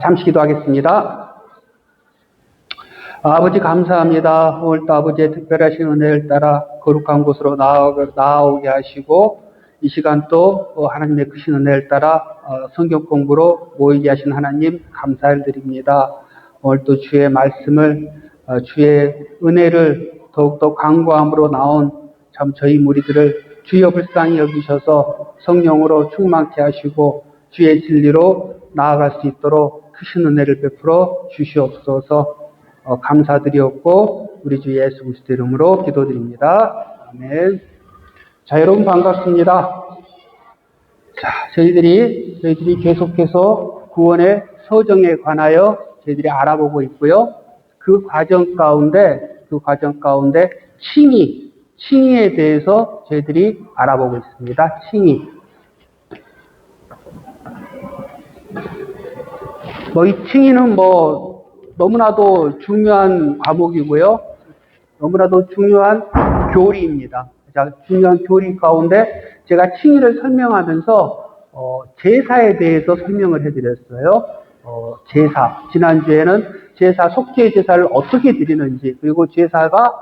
잠시 기도하겠습니다. 아버지 감사합니다. 오늘도 아버지의 특별하신 은혜를 따라 거룩한 곳으로 나아오게 하시고 이 시간 또 하나님의 크신 은혜를 따라 성경 공부로 모이게 하신 하나님 감사를 드립니다. 오늘도 주의 말씀을 주의 은혜를 더욱더 강구함으로 나온 참 저희 무리들을 주여 불쌍히 여기셔서 성령으로 충만케 하시고 주의 진리로 나아갈 수 있도록 크신 은혜를 베풀어 주시옵소서. 감사드리옵고 우리 주 예수 그리스도 이름으로 기도드립니다. 아멘. 자, 여러분 반갑습니다. 자, 저희들이 계속해서 구원의 서정에 관하여 저희들이 알아보고 있고요. 그 과정 가운데 칭의에 대해서 저희들이 알아보고 있습니다. 칭의. 이 칭의는 너무나도 중요한 과목이고요. 너무나도 중요한 교리입니다. 자, 중요한 교리 가운데 제가 칭의를 설명하면서 제사에 대해서 설명을 해드렸어요. 제사. 지난주에는 제사, 속죄 제사를 어떻게 드리는지, 그리고 제사가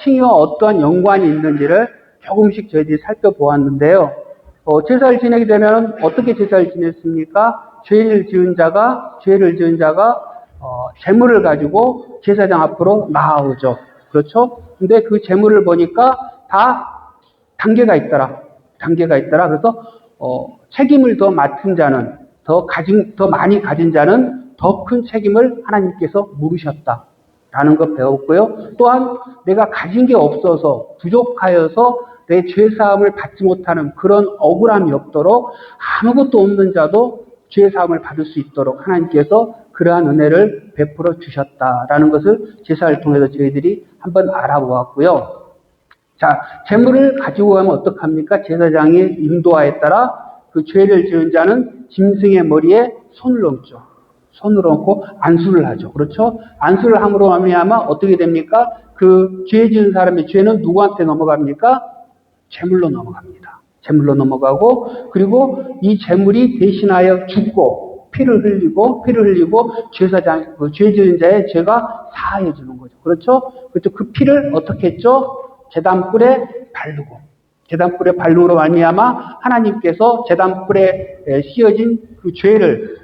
칭의와 어떠한 연관이 있는지를 조금씩 저희들이 살펴보았는데요. 제사를 지내게 되면 어떻게 제사를 지냈습니까? 죄를 지은 자가 제물을 가지고 제사장 앞으로 나아오죠. 그렇죠? 근데 그 제물을 보니까 다 단계가 있더라. 그래서 책임을 더 맡은 자는, 더 많이 가진 자는 더 큰 책임을 하나님께서 물으셨다. 라는 것 배웠고요. 또한 내가 가진 게 없어서 부족하여서 내 죄사함을 받지 못하는 그런 억울함이 없도록 아무것도 없는 자도 죄사함을 받을 수 있도록 하나님께서 그러한 은혜를 베풀어 주셨다라는 것을 제사를 통해서 저희들이 한번 알아보았고요. 자, 제물을 가지고 가면 어떡합니까? 제사장의 인도하에 따라 그 죄를 지은 자는 짐승의 머리에 손을 얹죠. 손을 얹고 안수를 하죠. 그렇죠? 안수를 함으로 말미암아 어떻게 됩니까? 그 죄 지은 사람의 죄는 누구한테 넘어갑니까? 제물로 넘어갑니다. 제물로 넘어가고, 그리고 이 제물이 대신하여 죽고 피를 흘리고 죄 지은 자의 죄가 사하여 주는 거죠. 그렇죠? 그 피를 어떻게 했죠? 제단불에 바르므로 말미암아 하나님께서 제단불에 씌어진 그 죄를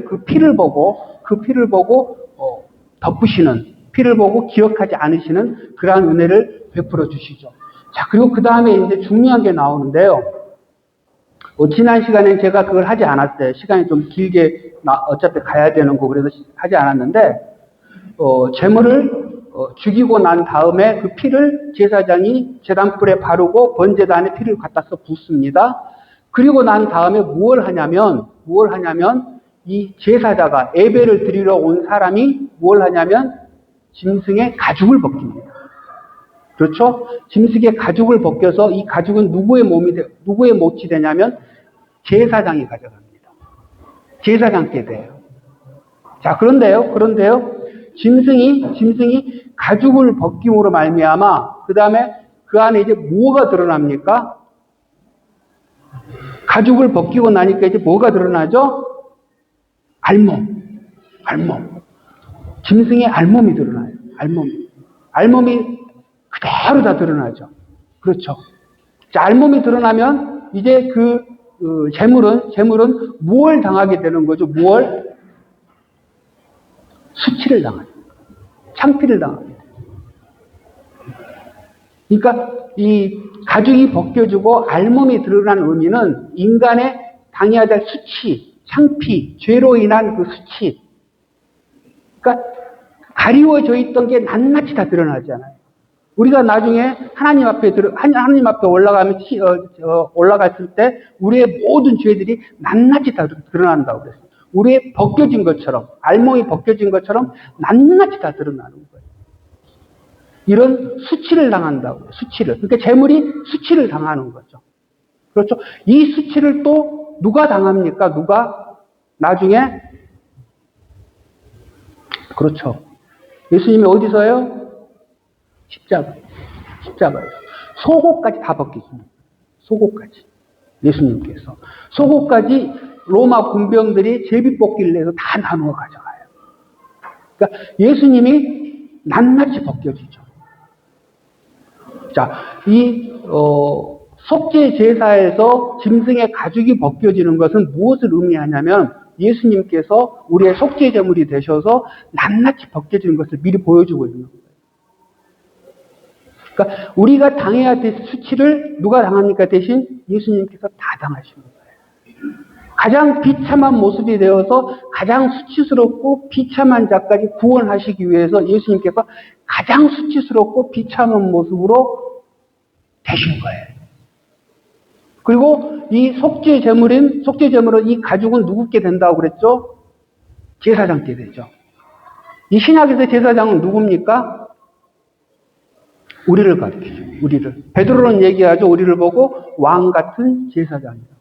그 피를 보고 덮으시는, 피를 보고 기억하지 않으시는 그러한 은혜를 베풀어 주시죠. 자, 그리고 그 다음에 이제 중요한 게 나오는데요. 지난 시간에 제가 그걸 하지 않았어요. 시간이 좀 길게 어차피 가야 되는 거 그래서 하지 않았는데, 제물을 죽이고 난 다음에 그 피를 제사장이 제단불에 바르고 번제단에 피를 갖다서 붓습니다. 그리고 난 다음에 무엇을 하냐면 이 제사자가 예배를 드리러 온 사람이 뭘 하냐면 짐승의 가죽을 벗깁니다. 그렇죠? 짐승의 가죽을 벗겨서 이 가죽은 누구의 몫이 되냐면 제사장이 가져갑니다. 제사장께 돼요. 자, 그런데요. 짐승이 가죽을 벗김으로 말미암아 그 다음에 그 안에 이제 뭐가 드러납니까? 가죽을 벗기고 나니까 이제 뭐가 드러나죠? 알몸. 짐승의 알몸이 드러나요. 알몸이 그대로 다 드러나죠. 그렇죠. 자, 알몸이 드러나면 이제 그 제물은 무엇을 당하게 되는 거죠? 수치를 당하죠. 창피를 당합니다. 그러니까 이 가죽이 벗겨지고 알몸이 드러난 의미는 인간의 당해야 될 수치, 창피, 죄로 인한 그 수치. 그러니까 가리워져 있던 게 낱낱이 다 드러나잖아요. 우리가 나중에 하나님 앞에 올라갔을 때 우리의 모든 죄들이 낱낱이 다 드러난다고 그랬어요. 우리의 벗겨진 것처럼, 알몸이 벗겨진 것처럼 낱낱이 다 드러나는 거예요. 이런 수치를 당한다고요. 그러니까 제물이 수치를 당하는 거죠. 그렇죠? 이 수치를 또 누가 당합니까? 나중에? 그렇죠. 예수님이 어디서요? 십자가에서. 속옷까지 다 벗기십니다. 속옷까지. 예수님께서. 속옷까지 로마 군병들이 제비뽑기를 내서 다 나누어 가져가요. 그러니까 예수님이 낱낱이 벗겨지죠. 자, 속죄 제사에서 짐승의 가죽이 벗겨지는 것은 무엇을 의미하냐면 예수님께서 우리의 속죄 제물이 되셔서 낱낱이 벗겨지는 것을 미리 보여주고 있는 거예요. 그러니까 우리가 당해야 될 수치를 누가 당합니까? 대신 예수님께서 다 당하신 거예요. 가장 비참한 모습이 되어서 가장 수치스럽고 비참한 자까지 구원하시기 위해서 예수님께서 가장 수치스럽고 비참한 모습으로 되신 거예요. 그리고 이 속죄 제물은 이 가죽은 누구께 된다고 그랬죠? 제사장께 되죠. 이 신약에서 제사장은 누굽니까? 우리를 가리키죠. 우리를. 베드로는 얘기하죠. 우리를 보고 왕 같은 제사장이라고.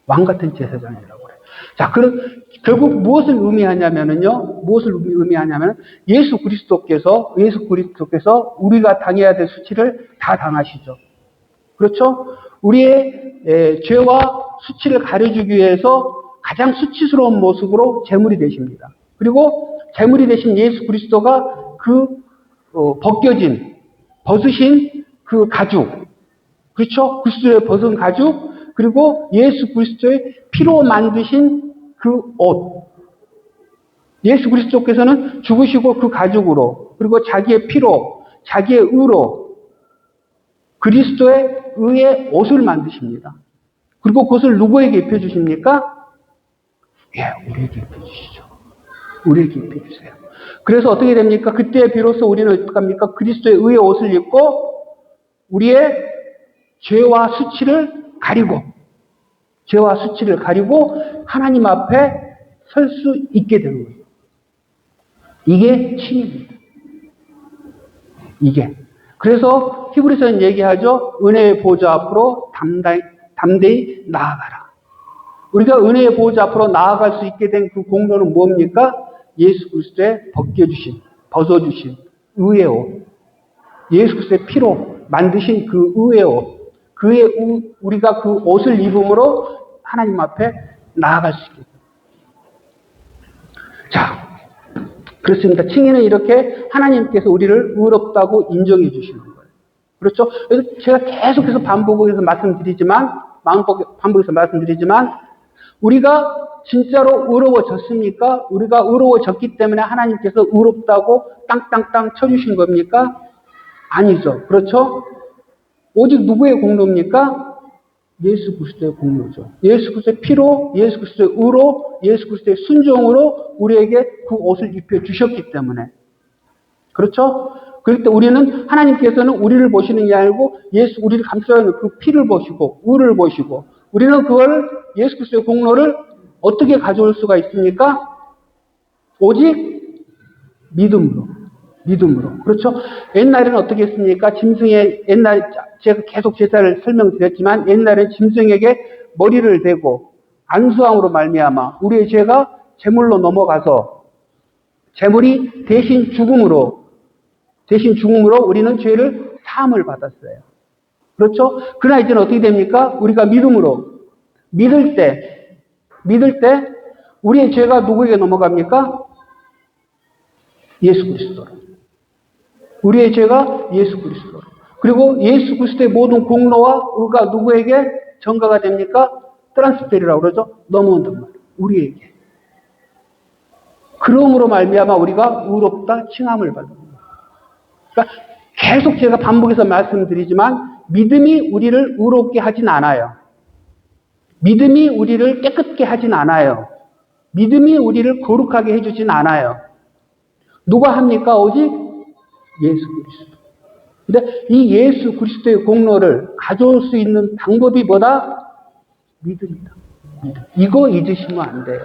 왕 같은 제사장이라고 그래요. 자, 그럼 결국 무엇을 의미하냐면요. 예수 그리스도께서 우리가 당해야 될 수치를 다 당하시죠. 그렇죠? 우리의 죄와 수치를 가려주기 위해서 가장 수치스러운 모습으로 제물이 되십니다. 그리고 제물이 되신 예수 그리스도가 벗으신 그 가죽, 그렇죠? 그리스도의 벗은 가죽, 그리고 예수 그리스도의 피로 만드신 그 옷. 예수 그리스도께서는 죽으시고 그 가죽으로, 그리고 자기의 피로, 자기의 의로 그리스도의 의의 옷을 만드십니다. 그리고 그것을 누구에게 입혀주십니까? 우리에게 입혀주시죠. 우리에게 입혀주세요. 그래서 어떻게 됩니까? 그때 비로소 우리는 어떻게 합니까? 그리스도의 의의 옷을 입고 우리의 죄와 수치를 가리고 하나님 앞에 설 수 있게 되는 거예요. 이게 칭입니다. 이게. 그래서 히브리서는 얘기하죠. 은혜의 보좌 앞으로 담대히 나아가라. 우리가 은혜의 보좌 앞으로 나아갈 수 있게 된 그 공로는 뭡니까? 예수 그리스도의 벗어주신 의의 옷. 예수 그리스도의 피로 만드신 그 의의 옷. 우리가 그 옷을 입음으로 하나님 앞에 나아갈 수 있게 됩니다. 자, 그렇습니다. 칭의는 이렇게 하나님께서 우리를 의롭다고 인정해 주시는 거예요. 그렇죠? 그래서 제가 계속해서 반복해서 말씀드리지만 우리가 진짜로 의로워졌습니까? 우리가 의로워졌기 때문에 하나님께서 의롭다고 땅땅땅 쳐주신 겁니까? 아니죠. 그렇죠? 오직 누구의 공로입니까? 예수 그리스도의 공로죠. 예수 그리스도의 피로, 예수 그리스도의 의로, 예수 그리스도의 순종으로 우리에게 그 옷을 입혀 주셨기 때문에. 그렇죠? 그럴 때 우리는 하나님께서는 우리를 보시는 게 아니고 우리를 감싸는 그 피를 보시고 의를 보시고 우리는 그걸 예수 그리스도의 공로를 어떻게 가져올 수가 있습니까? 오직 믿음으로. 그렇죠? 옛날에는 어떻게 했습니까? 제가 계속 제사를 설명드렸지만 옛날에는 짐승에게 머리를 대고 안수함으로 말미암아 우리의 죄가 제물로 넘어가서 제물이 대신 죽음으로 우리는 죄를 사함을 받았어요. 그렇죠? 그러나 이제는 어떻게 됩니까? 우리가 믿을 때 우리의 죄가 누구에게 넘어갑니까? 예수 그리스도로. 우리의 죄가 예수 그리스도로. 그리고 예수 그리스도의 모든 공로와 의가 누구에게 전가가 됩니까? 트랜스페리라고 그러죠? 넘어온단 말이에요. 우리에게. 그러므로 말미암아 우리가 의롭다 칭함을 받는 거예요. 그러니까 계속 제가 반복해서 말씀드리지만 믿음이 우리를 의롭게 하진 않아요. 믿음이 우리를 깨끗게 하진 않아요. 믿음이 우리를 거룩하게 해주진 않아요. 누가 합니까? 오직 예수 그리스도. 근데 이 예수 그리스도의 공로를 가져올 수 있는 방법이 뭐다? 믿음이다. 믿음. 이거 잊으시면 안 돼요.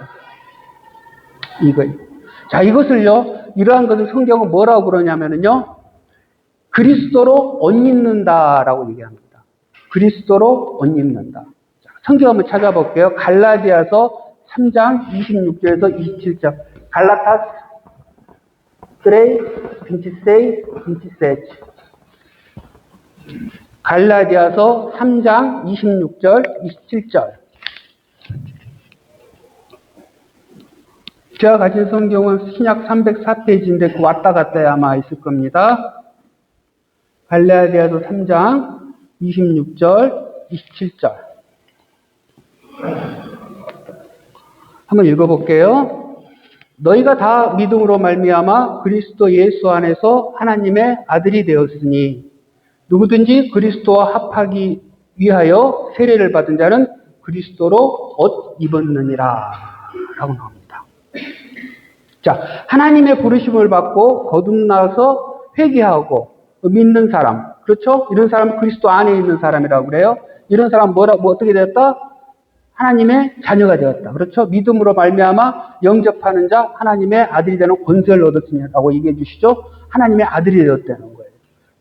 자, 이러한 것을 성경은 뭐라고 그러냐면요. 그리스도로 옷 입는다라고 얘기합니다. 그리스도로 옷 입는다. 자, 성경 한번 찾아볼게요. 갈라디아서 3장 26절에서 27절. 갈라타스 3, 26, 갈라디아서 3장 26절, 27절. 제가 가진 성경은 신약 304페이지인데 그 왔다 갔다에 아마 있을 겁니다. 갈라디아서 3장 26절, 27절. 한번 읽어볼게요. 너희가 다 믿음으로 말미암아 그리스도 예수 안에서 하나님의 아들이 되었으니 누구든지 그리스도와 합하기 위하여 세례를 받은 자는 그리스도로 옷 입었느니라 라고 나옵니다. 자, 하나님의 부르심을 받고 거듭나서 회개하고 믿는 사람, 그렇죠? 이런 사람은 그리스도 안에 있는 사람이라고 그래요. 이런 사람은 어떻게 되었다? 하나님의 자녀가 되었다. 그렇죠? 믿음으로 말미암아 영접하는 자 하나님의 아들이 되는 권세를 얻었으니라고 얘기해 주시죠. 하나님의 아들이 되었다는 거예요.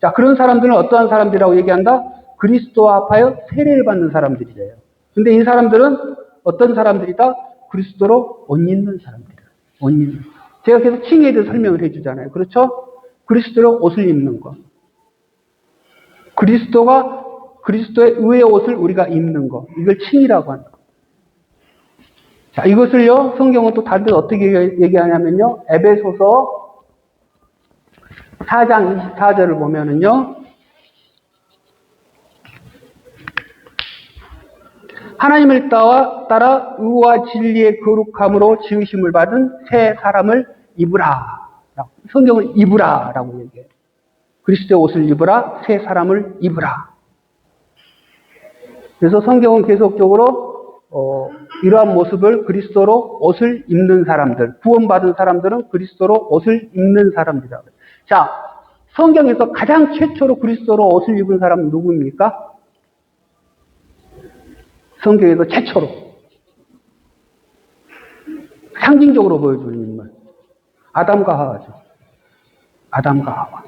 자, 그런 사람들은 어떠한 사람들이라고 얘기한다? 그리스도와 합하여 세례를 받는 사람들이래요. 근데 이 사람들은 어떤 사람들이다? 그리스도로 옷 입는 사람들이다. 옷 입는. 제가 계속 칭의에 대해서 설명을 해주잖아요. 그렇죠? 그리스도로 옷을 입는 것. 그리스도의 의의 옷을 우리가 입는 것. 이걸 칭의라고 하는 것. 자, 이것을요, 성경은 또 다른 데 어떻게 얘기하냐면요, 에베소서 4장 24절을 보면은요, 하나님을 따라 의와 진리의 거룩함으로 지으심을 받은 새 사람을 입으라. 성경은 입으라라고 얘기해요. 그리스도의 옷을 입으라, 새 사람을 입으라. 그래서 성경은 계속적으로 이러한 모습을 그리스도로 옷을 입는 사람들, 구원받은 사람들은 그리스도로 옷을 입는 사람들이다. 자, 성경에서 가장 최초로 그리스도로 옷을 입은 사람은 누구입니까? 성경에서 최초로. 상징적으로 보여주는 인물. 아담과 하와죠. 아담과 하와.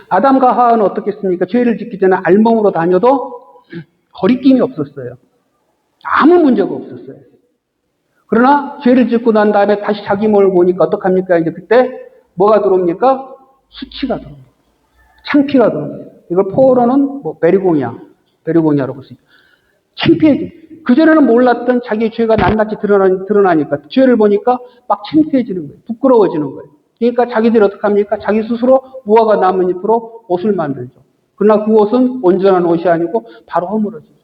아담과 하와는 어떻겠습니까? 죄를 짓기 전에 알몸으로 다녀도 거리낌이 없었어요. 아무 문제가 없었어요. 그러나 죄를 짓고 난 다음에 다시 자기 몸을 보니까 어떡합니까? 이제 그때 뭐가 들어옵니까? 수치가 들어옵니다. 창피가 들어옵니다. 이걸 포로는 베리고니아라고 볼 수 있죠. 창피해지. 그전에는 몰랐던 자기의 죄가 낱낱이 드러나니까 죄를 보니까 막 창피해지는 거예요. 부끄러워지는 거예요. 그러니까 자기들이 어떡합니까? 자기 스스로 무화과 나뭇잎으로 옷을 만들죠. 그러나 그 옷은 온전한 옷이 아니고 바로 허물어지죠.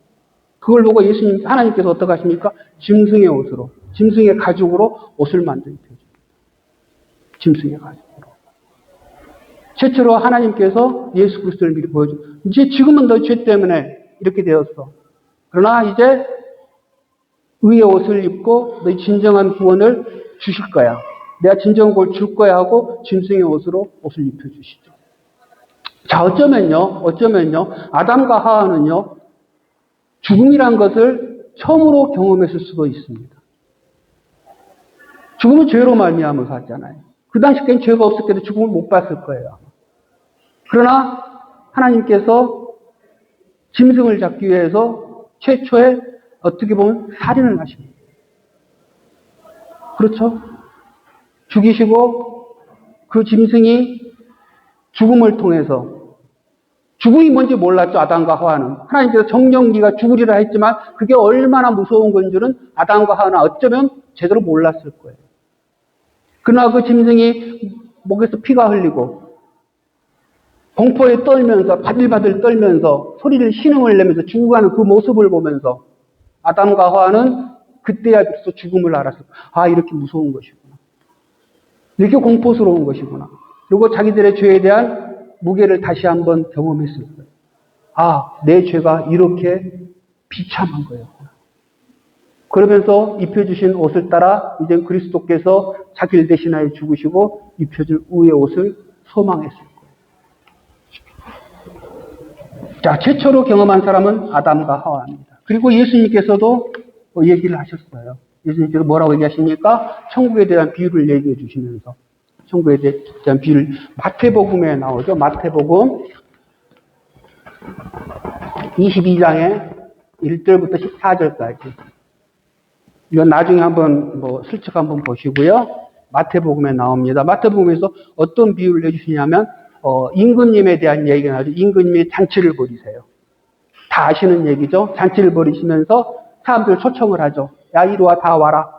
그걸 보고 하나님께서 어떻게 하십니까? 짐승의 옷으로, 짐승의 가죽으로 옷을 만들어 줍니다. 짐승의 가죽으로. 최초로 하나님께서 예수 그리스도를 미리 보여줘. 이제 지금은 너 죄 때문에 이렇게 되었어. 그러나 이제 의의 옷을 입고 너희 진정한 구원을 주실 거야. 내가 진정한 구원을 줄 거야 하고 짐승의 옷으로 옷을 입혀주시죠. 자, 어쩌면요, 아담과 하와는요, 죽음이란 것을 처음으로 경험했을 수도 있습니다. 죽음은 죄로 말미암아 갔잖아요. 그 당시까지는 죄가 없었기 때문에 죽음을 못 봤을 거예요. 그러나 하나님께서 짐승을 잡기 위해서 최초에 어떻게 보면 살인을 하십니다. 그렇죠? 죽이시고 그 짐승이 죽음을 통해서 죽음이 뭔지 몰랐죠. 아담과 하와는. 하나님께서 정녕 네가 죽으리라 했지만 그게 얼마나 무서운 건 줄은 아담과 하와는 어쩌면 제대로 몰랐을 거예요. 그러나 그 짐승이 목에서 피가 흘리고 공포에 떨면서 바들바들 떨면서 소리를 신음을 내면서 죽어가는 그 모습을 보면서 아담과 하와는 그때야 비로소 죽음을 알았어요. 아, 이렇게 무서운 것이구나. 이렇게 공포스러운 것이구나. 그리고 자기들의 죄에 대한 무게를 다시 한번 경험했을 거예요. 아, 내 죄가 이렇게 비참한 거였구나. 그러면서 입혀주신 옷을 따라 이제 그리스도께서 자기를 대신하여 죽으시고 입혀줄 의의 옷을 소망했을 거예요. 자, 최초로 경험한 사람은 아담과 하와입니다. 그리고 예수님께서도 얘기를 하셨어요. 예수님께서 뭐라고 얘기하십니까? 천국에 대한 비유를 얘기해 주시면서 천국에 대한 비유를 마태복음에 나오죠. 마태복음 22장에 1절부터 14절까지. 이건 나중에 한번 슬쩍 한번 보시고요. 마태복음에 나옵니다. 마태복음에서 어떤 비유를 해주시냐면 임금님에 대한 얘기가 나오죠. 임금님이 잔치를 벌이세요. 다 아시는 얘기죠. 잔치를 벌이시면서 사람들 초청을 하죠. 야, 이리 와, 다 와라.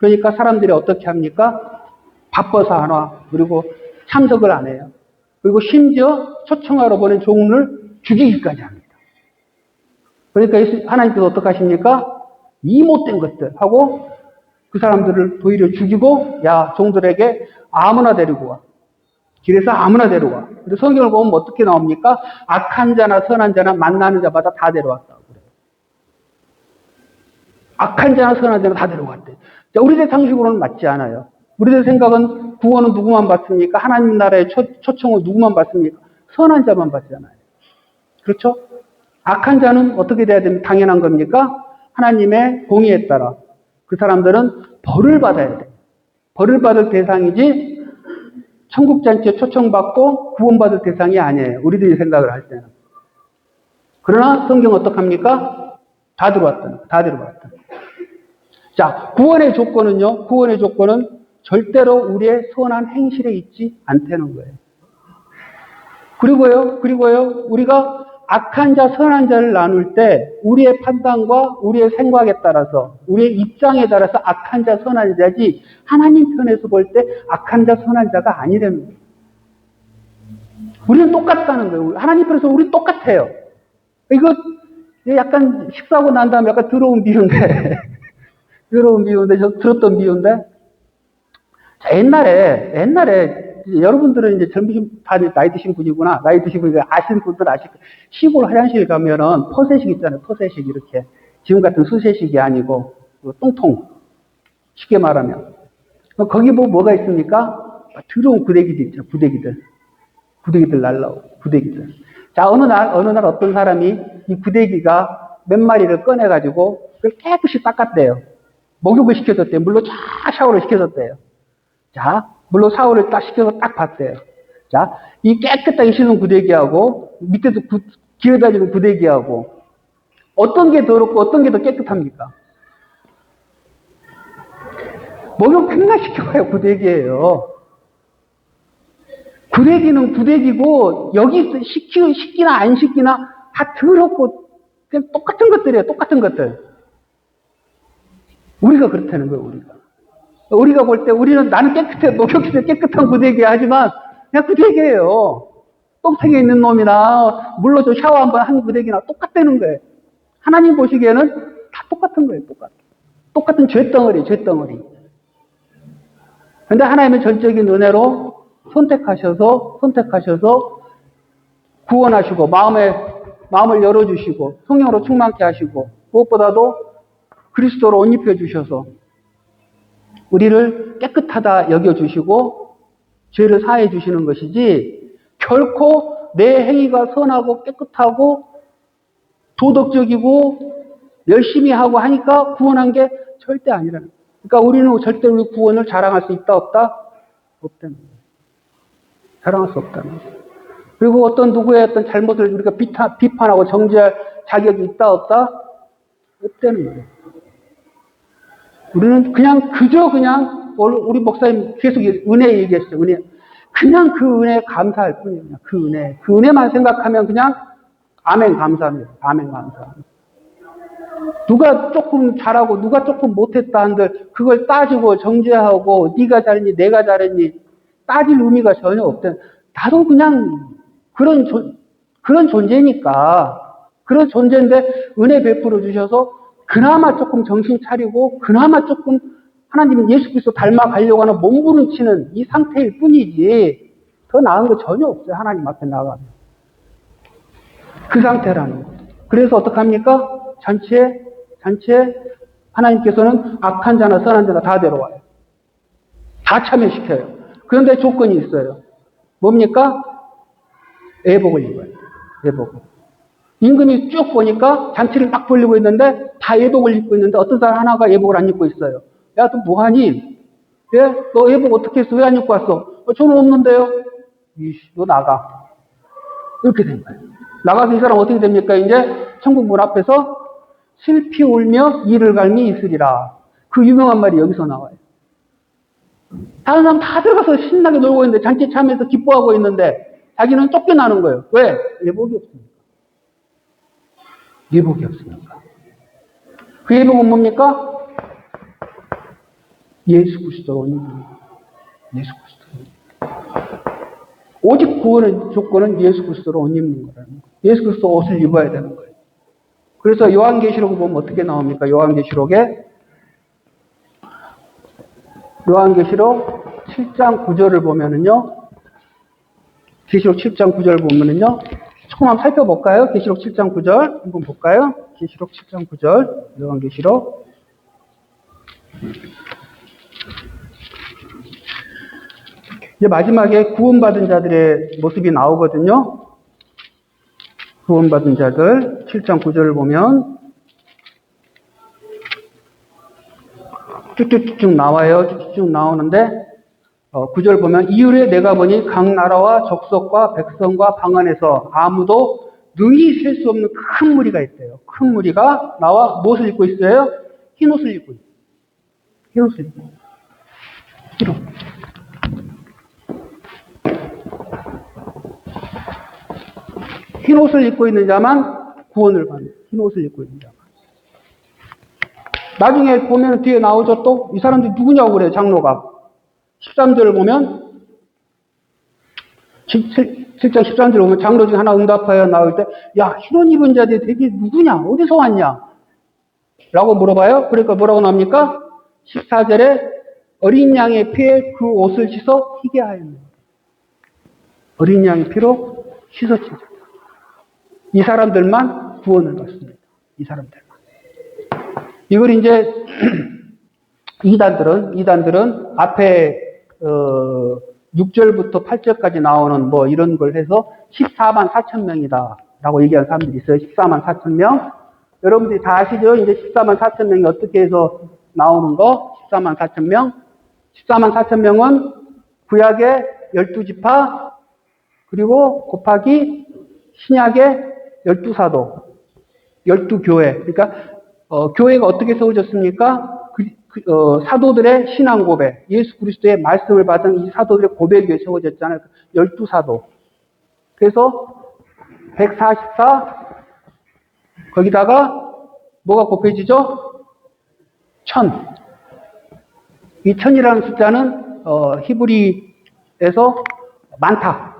그러니까 사람들이 어떻게 합니까? 바빠서 안 와. 그리고 참석을 안 해요. 그리고 심지어 초청하러 보낸 종을 죽이기까지 합니다. 그러니까 하나님께서 어떻게 하십니까? 이 못된 것들 하고 그 사람들을 도리어 죽이고, 야, 종들에게 아무나 데리고 와. 길에서 아무나 데려와. 근데 성경을 보면 어떻게 나옵니까? 악한 자나 선한 자나 만나는 자마다 다 데려왔다고 그래요. 악한 자나 선한 자나 다 데려왔대. 자, 우리들 상식으로는 맞지 않아요. 우리들 생각은 구원은 누구만 받습니까? 하나님 나라의 초청은 누구만 받습니까? 선한 자만 받잖아요. 그렇죠? 악한 자는 어떻게 돼야 됩니까? 당연한 겁니까? 하나님의 공의에 따라 그 사람들은 벌을 받아야 돼요. 벌을 받을 대상이지 천국잔치에 초청받고 구원받을 대상이 아니에요. 우리들이 생각을 할 때는. 그러나 성경은 어떡합니까? 다 들어왔다. 다 들어왔다. 자, 구원의 조건은요. 구원의 조건은 절대로 우리의 선한 행실에 있지 않다는 거예요. 그리고요. 우리가 악한 자, 선한 자를 나눌 때 우리의 판단과 우리의 생각에 따라서 우리의 입장에 따라서 악한 자, 선한 자지 하나님 편에서 볼 때 악한 자, 선한 자가 아니라는 거예요. 우리는 똑같다는 거예요. 하나님 편에서 우리 똑같아요. 이거 약간 식사하고 난 다음에 약간 더러운 비유인데 더러운 비유인데 저 들었던 비유인데 자, 옛날에 여러분들은 이제 젊으신, 다들 나이 드신 분이구나. 나이 드신 분이 아시는 분들 아실 거예요. 시골 화장실 가면은 퍼세식 있잖아요. 퍼세식 이렇게. 지금 같은 수세식이 아니고, 똥통. 쉽게 말하면. 거기 뭐가 있습니까? 더러운 구데기들 있죠. 구데기들 날라오고, 구데기들. 자, 어느 날 어떤 사람이 이 구데기가 몇 마리를 꺼내가지고, 그걸 깨끗이 닦았대요. 목욕을 시켜줬대요. 물로 쫙 샤워를 시켜줬대요. 자, 물로 샤워를 딱 시켜서 딱 봤대요. 자, 이 깨끗하게 씻은 구데기하고, 밑에서 기어다니는 구데기하고, 어떤 게 더럽고 어떤 게 더 깨끗합니까? 목욕 백날 시켜봐요, 구데기예요. 구데기는 구데기고, 여기 씻기나 안 씻기나 다 더럽고, 그냥 똑같은 것들이에요, 똑같은 것들. 우리가 그렇다는 거예요, 우리가 볼 때 나는 깨끗해, 목욕해서 깨끗한 구데기 하지만 그냥 구데기예요. 똥탱이 있는 놈이나 물로 좀 샤워 한번 한 구데기나 똑같다는 거예요. 하나님 보시기에는 다 똑같은 거예요. 똑같은 죄덩어리. 그런데 하나님의 전적인 은혜로 선택하셔서 구원하시고 마음을 열어주시고 성령으로 충만케 하시고 무엇보다도 그리스도로 옷 입혀주셔서 우리를 깨끗하다 여겨주시고 죄를 사해 주시는 것이지 결코 내 행위가 선하고 깨끗하고 도덕적이고 열심히 하고 하니까 구원한 게 절대 아니라는 거예요. 그러니까 우리는 절대 우리 구원을 자랑할 수 있다 없다? 없다는 거예요. 자랑할 수 없다는 거예요. 그리고 어떤 누구의 어떤 잘못을 우리가 비판하고 정죄할 자격이 있다 없다? 없다는 거예요. 우리는 그냥 우리 목사님 계속 은혜 얘기했어요. 은혜. 그냥 그 은혜에 감사할 뿐이에요. 그 은혜만 생각하면 그냥 아멘 감사합니다. 아멘 감사합니다. 누가 조금 잘하고 누가 조금 못했다 한들 그걸 따지고 정죄하고 네가 잘했니 내가 잘했니 따질 의미가 전혀 없대. 나도 그냥 그런 존재니까 그런 존재인데 은혜 베풀어 주셔서 그나마 조금 정신 차리고 그나마 조금 하나님 예수 그리스도 닮아가려고 하는 몸부림치는 이 상태일 뿐이지 더 나은 거 전혀 없어요. 하나님 앞에 나가면. 그 상태라는 거예요. 그래서 어떡합니까? 잔치에 하나님께서는 악한 자나 선한 자나 다 데려와요. 다 참여시켜요. 그런데 조건이 있어요. 뭡니까? 예복을 입어야 돼요. 예복을. 임금이 쭉 보니까 잔치를 막 벌리고 있는데 다 예복을 입고 있는데 어떤 사람 하나가 예복을 안 입고 있어요. 야, 너 뭐하니? 예? 너 예복 어떻게 했어? 왜 안 입고 왔어? 저는 없는데요. 이씨, 너 나가. 이렇게 된 거예요. 나가서 이 사람 어떻게 됩니까? 이제 천국 문 앞에서 슬피 울며 이를 갈미 있으리라. 그 유명한 말이 여기서 나와요. 다른 사람 다 들어가서 신나게 놀고 있는데 잔치 참여해서 기뻐하고 있는데 자기는 쫓겨나는 거예요. 왜? 예복이 없으니까. 예복이 없으니까. 그 예복은 뭡니까? 예수 그리스도로 옷 입는 거예요. 예수 그리스도. 오직 구원의 조건은 예수 그리스도로 옷 입는 거라는 거예요. 예수 그리스도 옷을 입어야 되는 거예요. 그래서 요한계시록을 보면 어떻게 나옵니까? 요한계시록 7장 9절을 보면은요. 계시록 7장 9절 보면은요. 조금 한번 살펴볼까요? 계시록 7장 9절 한번 볼까요? 계시록 7장 9절 요한계시록 이제 마지막에 구원받은 자들의 모습이 나오거든요. 구원받은 자들 7장 9절을 보면 쭉쭉쭉 나와요. 쭉쭉 나오는데 9절 보면 이후에 내가 보니 각 나라와 족속과 백성과 방 안에서 아무도 능히 셀 수 없는 큰 무리가 있대요. 큰 무리가 나와 무엇을 입고 있어요? 흰 옷을 입고 있어요. 흰 옷을 입고 있어요. 흰 옷. 흰 옷을 입고 있는 자만 구원을 받는 흰 옷을 입고 있는 자만. 나중에 보면 뒤에 나오죠. 또 이 사람들이 누구냐고 그래요. 장로가 13절을 보면 7장 13절을 보면 장로 중에 하나 응답하여 나올 때 야 흰 옷 입은 자들이 되게 누구냐? 어디서 왔냐? 라고 물어봐요. 그러니까 뭐라고 나옵니까? 14절에 어린 양의 피에 그 옷을 씻어 희게 하였네. 어린 양의 피로 씻어진 자. 이 사람들만 구원을 받습니다. 이 사람들만. 이걸 이제 이단들은 앞에 6절부터 8절까지 나오는 뭐 이런 걸 해서 14만 4천 명이다 라고 얘기하는 사람들이 있어요. 14만 4천 명. 여러분들이 다 아시죠? 이제 14만 4천 명이 어떻게 해서 나오는 거? 14만 4천 명. 14만 4천 명은 구약의 12지파 그리고 곱하기 신약의 12사도, 12교회. 그러니까 교회가 어떻게 세워졌습니까? 사도들의 신앙 고백, 예수 그리스도의 말씀을 받은 이 사도들의 고백 위에 세워졌잖아요. 12사도. 그래서 144, 거기다가 뭐가 곱해지죠? 1000. 이 1000이라는 숫자는 히브리에서 많다.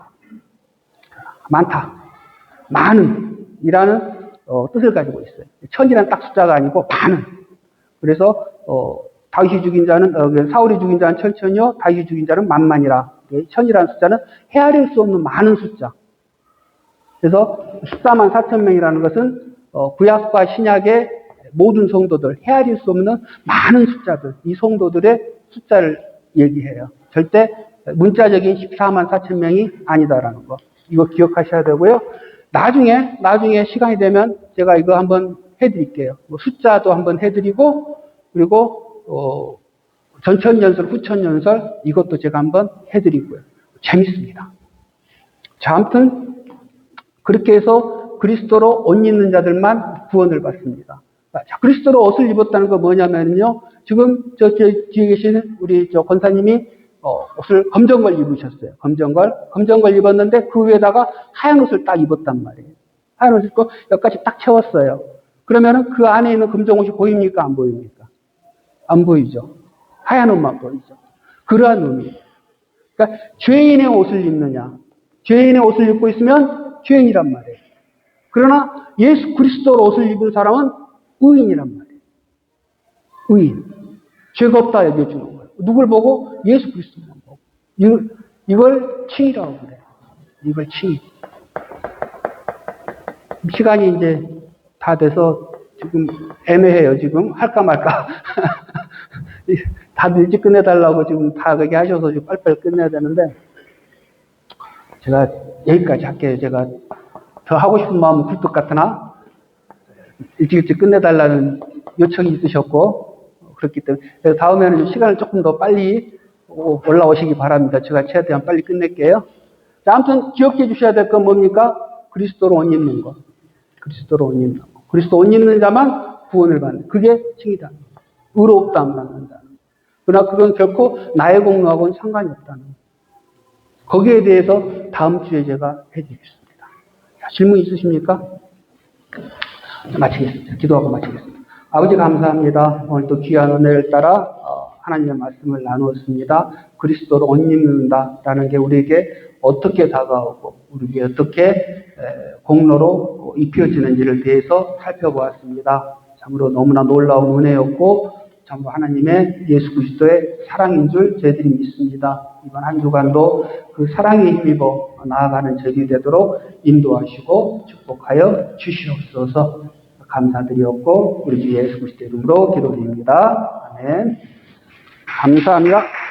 많은 이라는 뜻을 가지고 있어요. 1000이라는 딱 숫자가 아니고 많은. 그래서 다윗이 죽인 자는 사울이 죽인 자는 1000이요 다윗이 죽인 자는 만만이라. 1000이라는 숫자는 헤아릴 수 없는 많은 숫자. 그래서 14만 4천 명이라는 것은 구약과 신약의 모든 성도들, 헤아릴 수 없는 많은 숫자들, 이 성도들의 숫자를 얘기해요. 절대 문자적인 14만 4천 명이 아니다라는 거. 이거 기억하셔야 되고요. 나중에 시간이 되면 제가 이거 한번 해드릴게요. 뭐 숫자도 한번 해드리고, 그리고, 전천연설, 후천연설, 이것도 제가 한번 해드리고요. 재밌습니다. 자, 아무튼, 그렇게 해서 그리스도로 옷 입는 자들만 구원을 받습니다. 자, 그리스도로 옷을 입었다는 거 뭐냐면요. 지금 뒤에 계신 우리 권사님이 옷을 검정걸 입으셨어요. 검정걸 입었는데 그 위에다가 하얀 옷을 딱 입었단 말이에요. 하얀 옷을 입고 여기까지 딱 채웠어요. 그러면은 그 안에 있는 검정 옷이 보입니까? 안 보입니까? 안 보이죠. 하얀 옷만 보이죠. 그러한 의미. 그러니까 죄인의 옷을 입느냐. 죄인의 옷을 입고 있으면 죄인이란 말이에요. 그러나 예수 그리스도로 옷을 입은 사람은 의인이란 말이에요. 의인. 죄가 없다 여겨주는 거예요. 누굴 보고? 예수 그리스도만 보고. 이걸 칭이라고 그래요. 이걸 칭. 시간이 이제 다 돼서 지금 애매해요. 지금 할까 말까. 다들 일찍 끝내달라고 지금 다 그렇게 하셔서 지금 빨리빨리 끝내야 되는데 제가 여기까지 할게요. 제가 더 하고 싶은 마음은 굴뚝 같으나 일찍 끝내달라는 요청이 있으셨고 그렇기 때문에 그래서 다음에는 시간을 조금 더 빨리 올라오시기 바랍니다. 제가 최대한 빨리 끝낼게요. 자, 아무튼 기억해 주셔야 될 건 뭡니까? 그리스도로 옷 입는 것. 그리스도로 옷 입는 것. 그리스도 옷 입는 자만 구원을 받는. 그게 칭이다. 의롭다함 받는다. 그러나 그건 결코 나의 공로하고는 상관이 없다는. 거기에 대해서 다음 주에 제가 해드리겠습니다. 자, 질문 있으십니까? 마치겠습니다. 기도하고 마치겠습니다. 아버지 감사합니다. 오늘 또 귀한 은혜를 따라 하나님의 말씀을 나누었습니다. 그리스도로 옷 입는다라는 게 우리에게 어떻게 다가오고 우리에게 어떻게 공로로 입혀지는지를 대해서 살펴보았습니다. 참으로 너무나 놀라운 은혜였고 참으로 하나님의 예수 그리스도의 사랑인 줄 저희들이 믿습니다. 이번 한 주간도 그 사랑에 힘입어 나아가는 저희들이 되도록 인도하시고 축복하여 주시옵소서. 감사드리었고 우리 주 예수 그리스도 이름으로 기도드립니다. 아멘. 감사합니다.